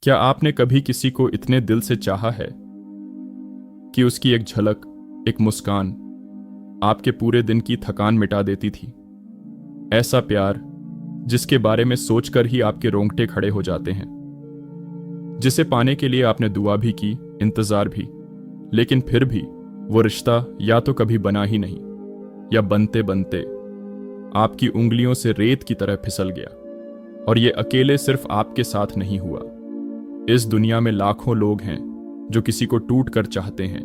क्या आपने कभी किसी को इतने दिल से चाहा है कि उसकी एक झलक, एक मुस्कान आपके पूरे दिन की थकान मिटा देती थी? ऐसा प्यार जिसके बारे में सोचकर ही आपके रोंगटे खड़े हो जाते हैं, जिसे पाने के लिए आपने दुआ भी की, इंतजार भी, लेकिन फिर भी वो रिश्ता या तो कभी बना ही नहीं, या बनते बनते आपकी उंगलियों से रेत की तरह फिसल गया। और ये अकेले सिर्फ आपके साथ नहीं हुआ। इस दुनिया में लाखों लोग हैं जो किसी को टूट कर चाहते हैं,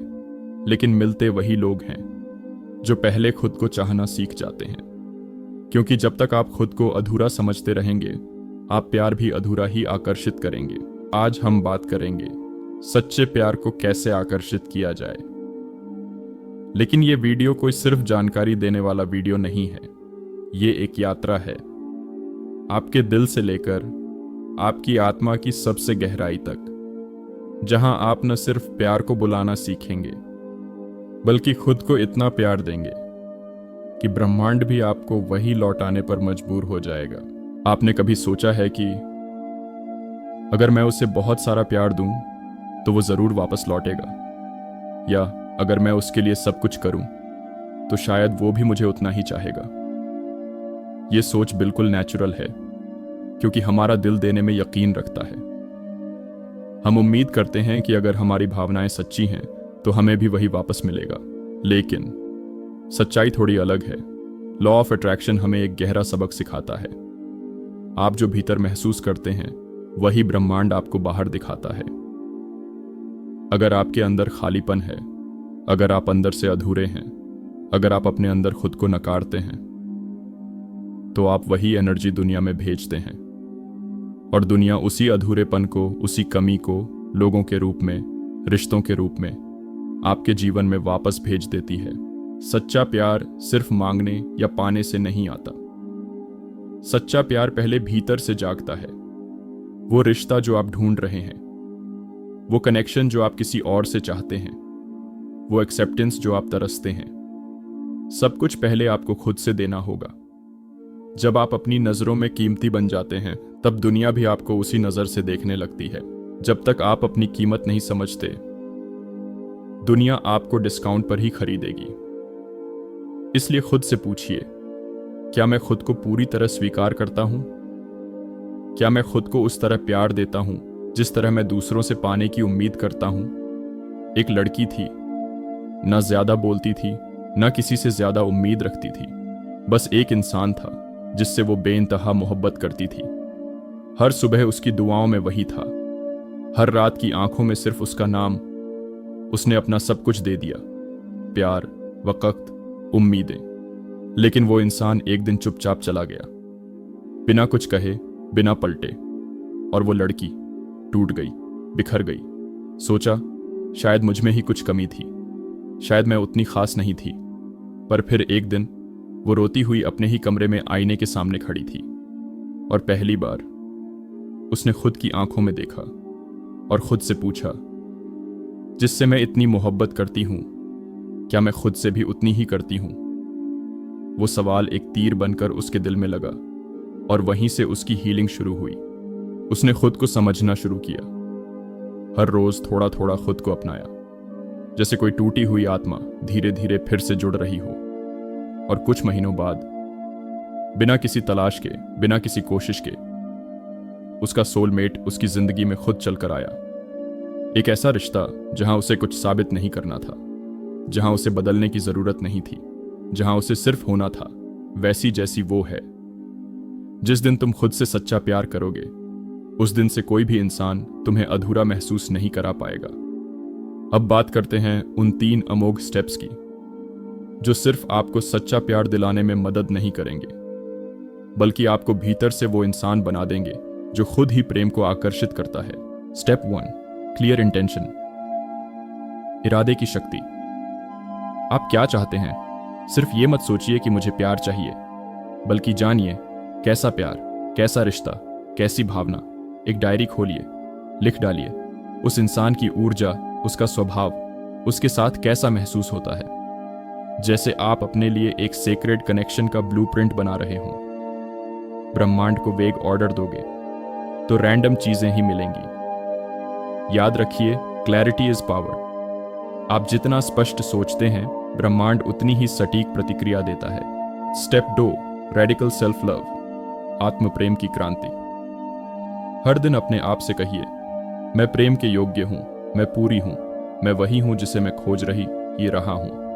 लेकिन मिलते वही लोग हैं जो पहले खुद को चाहना सीख जाते हैं। क्योंकि जब तक आप खुद को अधूरा समझते रहेंगे, आप प्यार भी अधूरा ही आकर्षित करेंगे। आज हम बात करेंगे सच्चे प्यार को कैसे आकर्षित किया जाए। लेकिन ये वीडियो कोई सिर्फ जानकारी देने वाला वीडियो नहीं है। ये एक यात्रा है, आपके दिल से लेकर आपकी आत्मा की सबसे गहराई तक, जहां आप न सिर्फ प्यार को बुलाना सीखेंगे, बल्कि खुद को इतना प्यार देंगे कि ब्रह्मांड भी आपको वही लौटाने पर मजबूर हो जाएगा। आपने कभी सोचा है कि अगर मैं उसे बहुत सारा प्यार दूं तो वो जरूर वापस लौटेगा, या अगर मैं उसके लिए सब कुछ करूं तो शायद वो भी मुझे उतना ही चाहेगा? ये सोच बिल्कुल नेचुरल है, क्योंकि हमारा दिल देने में यकीन रखता है। हम उम्मीद करते हैं कि अगर हमारी भावनाएं सच्ची हैं तो हमें भी वही वापस मिलेगा। लेकिन सच्चाई थोड़ी अलग है। लॉ ऑफ अट्रैक्शन हमें एक गहरा सबक सिखाता है। आप जो भीतर महसूस करते हैं वही ब्रह्मांड आपको बाहर दिखाता है। अगर आपके अंदर खालीपन है, अगर आप अंदर से अधूरे हैं, अगर आप अपने अंदर खुद को नकारते हैं, तो आप वही एनर्जी दुनिया में भेजते हैं, और दुनिया उसी अधूरेपन को, उसी कमी को लोगों के रूप में, रिश्तों के रूप में आपके जीवन में वापस भेज देती है। सच्चा प्यार सिर्फ मांगने या पाने से नहीं आता। सच्चा प्यार पहले भीतर से जागता है। वो रिश्ता जो आप ढूंढ रहे हैं, वो कनेक्शन जो आप किसी और से चाहते हैं, वो एक्सेप्टेंस जो आप तरसते हैं, सब कुछ पहले आपको खुद से देना होगा। जब आप अपनी नजरों में कीमती बन जाते हैं, तब दुनिया भी आपको उसी नजर से देखने लगती है। जब तक आप अपनी कीमत नहीं समझते, दुनिया आपको डिस्काउंट पर ही खरीदेगी। इसलिए खुद से पूछिए, क्या मैं खुद को पूरी तरह स्वीकार करता हूं? क्या मैं खुद को उस तरह प्यार देता हूं जिस तरह मैं दूसरों से पाने की उम्मीद करता हूं? एक लड़की थी, ना ज्यादा बोलती थी, ना किसी से ज्यादा उम्मीद रखती थी। बस एक इंसान था जिससे वो बेइंतहा मोहब्बत करती थी। हर सुबह उसकी दुआओं में वही था, हर रात की आंखों में सिर्फ उसका नाम। उसने अपना सब कुछ दे दिया, प्यार, वक़्त, उम्मीदें। लेकिन वो इंसान एक दिन चुपचाप चला गया, बिना कुछ कहे, बिना पलटे। और वो लड़की टूट गई, बिखर गई। सोचा, शायद मुझ में ही कुछ कमी थी, शायद मैं उतनी खास नहीं थी। पर फिर एक दिन वो रोती हुई अपने ही कमरे में आईने के सामने खड़ी थी, और पहली बार उसने खुद की आंखों में देखा और खुद से पूछा, जिससे मैं इतनी मोहब्बत करती हूं, क्या मैं खुद से भी उतनी ही करती हूं? वो सवाल एक तीर बनकर उसके दिल में लगा, और वहीं से उसकी हीलिंग शुरू हुई। उसने खुद को समझना शुरू किया, हर रोज थोड़ा थोड़ा खुद को अपनाया, जैसे कोई टूटी हुई आत्मा धीरे धीरे फिर से जुड़ रही हो। और कुछ महीनों बाद, बिना किसी तलाश के, बिना किसी कोशिश के, उसका सोलमेट उसकी जिंदगी में खुद चलकर आया। एक ऐसा रिश्ता जहां उसे कुछ साबित नहीं करना था, जहां उसे बदलने की जरूरत नहीं थी, जहां उसे सिर्फ होना था वैसी जैसी वो है। जिस दिन तुम खुद से सच्चा प्यार करोगे, उस दिन से कोई भी इंसान तुम्हें अधूरा महसूस नहीं करा पाएगा। अब बात करते हैं उन 3 अमोघ स्टेप्स की, जो सिर्फ आपको सच्चा प्यार दिलाने में मदद नहीं करेंगे, बल्कि आपको भीतर से वो इंसान बना देंगे जो खुद ही प्रेम को आकर्षित करता है। स्टेप 1, क्लियर इंटेंशन, इरादे की शक्ति। आप क्या चाहते हैं? सिर्फ ये मत सोचिए कि मुझे प्यार चाहिए, बल्कि जानिए कैसा प्यार, कैसा रिश्ता, कैसी भावना। एक डायरी खोलिए, लिख डालिए उस इंसान की ऊर्जा, उसका स्वभाव, उसके साथ कैसा महसूस होता है, जैसे आप अपने लिए एक सेक्रेड कनेक्शन का ब्लूप्रिंट बना रहे हों। ब्रह्मांड को वेग ऑर्डर दोगे तो रैंडम चीजें ही मिलेंगी, याद रखिए, क्लैरिटी इज पावर। आप जितना स्पष्ट सोचते हैं, ब्रह्मांड उतनी ही सटीक प्रतिक्रिया देता है। स्टेप 2, रेडिकल सेल्फ लव, आत्म प्रेम की क्रांति। हर दिन अपने आप से कहिए, मैं प्रेम के योग्य हूं, मैं पूरी हूं, मैं वही हूं जिसे मैं खोज रहा हूं।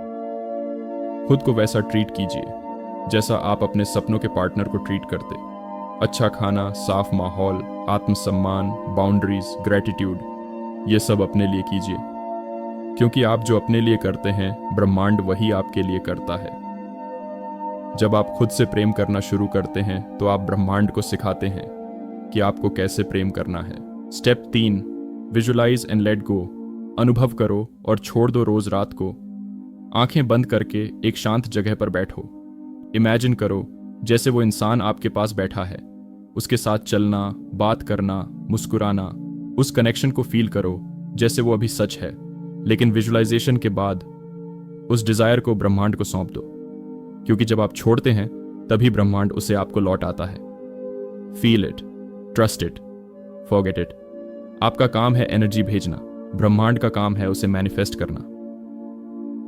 खुद को वैसा ट्रीट कीजिए जैसा आप अपने सपनों के पार्टनर को ट्रीट करते। अच्छा खाना, साफ माहौल, आत्मसम्मान, बाउंड्रीज, ग्रेटिट्यूड, ये सब अपने लिए कीजिए, क्योंकि आप जो अपने लिए करते हैं, ब्रह्मांड वही आपके लिए करता है। जब आप खुद से प्रेम करना शुरू करते हैं तो आप ब्रह्मांड को सिखाते हैं कि आपको कैसे प्रेम करना है। Step 3, visualise and let go, अनुभव करो और छोड़ दो। रोज रात को आंखें बंद करके एक शांत जगह पर बैठो। इमेजिन करो जैसे वो इंसान आपके पास बैठा है, उसके साथ चलना, बात करना, मुस्कुराना, उस कनेक्शन को फील करो जैसे वो अभी सच है। लेकिन विजुलाइजेशन के बाद उस डिजायर को ब्रह्मांड को सौंप दो, क्योंकि जब आप छोड़ते हैं तभी ब्रह्मांड उसे आपको लौट आता है। Feel it, trust it, forget it. आपका काम है एनर्जी भेजना, ब्रह्मांड का काम है उसे मैनिफेस्ट करना।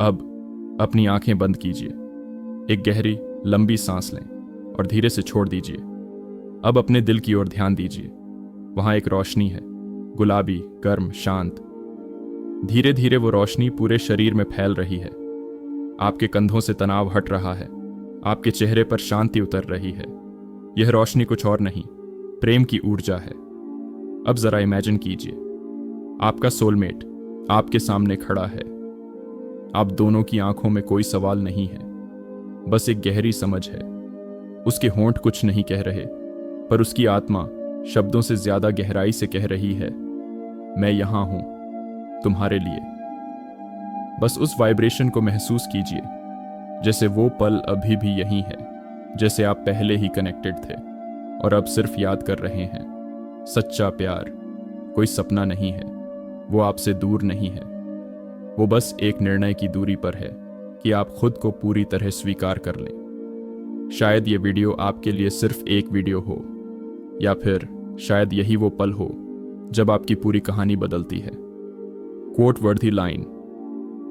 अब अपनी आंखें बंद कीजिए, एक गहरी लंबी सांस लें और धीरे से छोड़ दीजिए। अब अपने दिल की ओर ध्यान दीजिए। वहां एक रोशनी है, गुलाबी, गर्म, शांत। धीरे धीरे वो रोशनी पूरे शरीर में फैल रही है। आपके कंधों से तनाव हट रहा है, आपके चेहरे पर शांति उतर रही है। यह रोशनी कुछ और नहीं, प्रेम की ऊर्जा है। अब जरा इमेजिन कीजिए, आपका सोलमेट आपके सामने खड़ा है। आप दोनों की आंखों में कोई सवाल नहीं है, बस एक गहरी समझ है। उसके होंठ कुछ नहीं कह रहे, पर उसकी आत्मा शब्दों से ज्यादा गहराई से कह रही है, मैं यहां हूं तुम्हारे लिए। बस उस वाइब्रेशन को महसूस कीजिए, जैसे वो पल अभी भी यही है, जैसे आप पहले ही कनेक्टेड थे और अब सिर्फ याद कर रहे हैं। सच्चा प्यार कोई सपना नहीं है, वो आपसे दूर नहीं है, वो बस एक निर्णय की दूरी पर है कि आप खुद को पूरी तरह स्वीकार कर लें। शायद ये वीडियो आपके लिए सिर्फ एक वीडियो हो, या फिर शायद यही वो पल हो जब आपकी पूरी कहानी बदलती है। कोट वर्दी लाइन,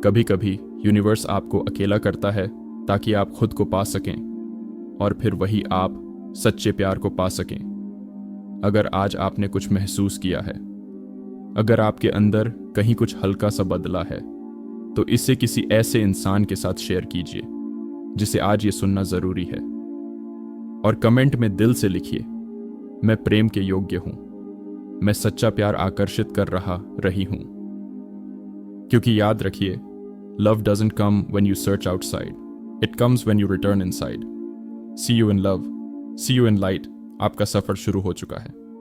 कभी कभी यूनिवर्स आपको अकेला करता है ताकि आप खुद को पा सकें, और फिर वही आप सच्चे प्यार को पा सकें। अगर आज आपने कुछ महसूस किया है, अगर आपके अंदर कहीं कुछ हल्का सा बदला है, तो इसे किसी ऐसे इंसान के साथ शेयर कीजिए जिसे आज ये सुनना जरूरी है। और कमेंट में दिल से लिखिए, मैं प्रेम के योग्य हूं, मैं सच्चा प्यार आकर्षित कर रही हूं। क्योंकि याद रखिए, love doesn't come when you search outside, it comes when you return inside. See you in love, see you in light. आपका सफर शुरू हो चुका है।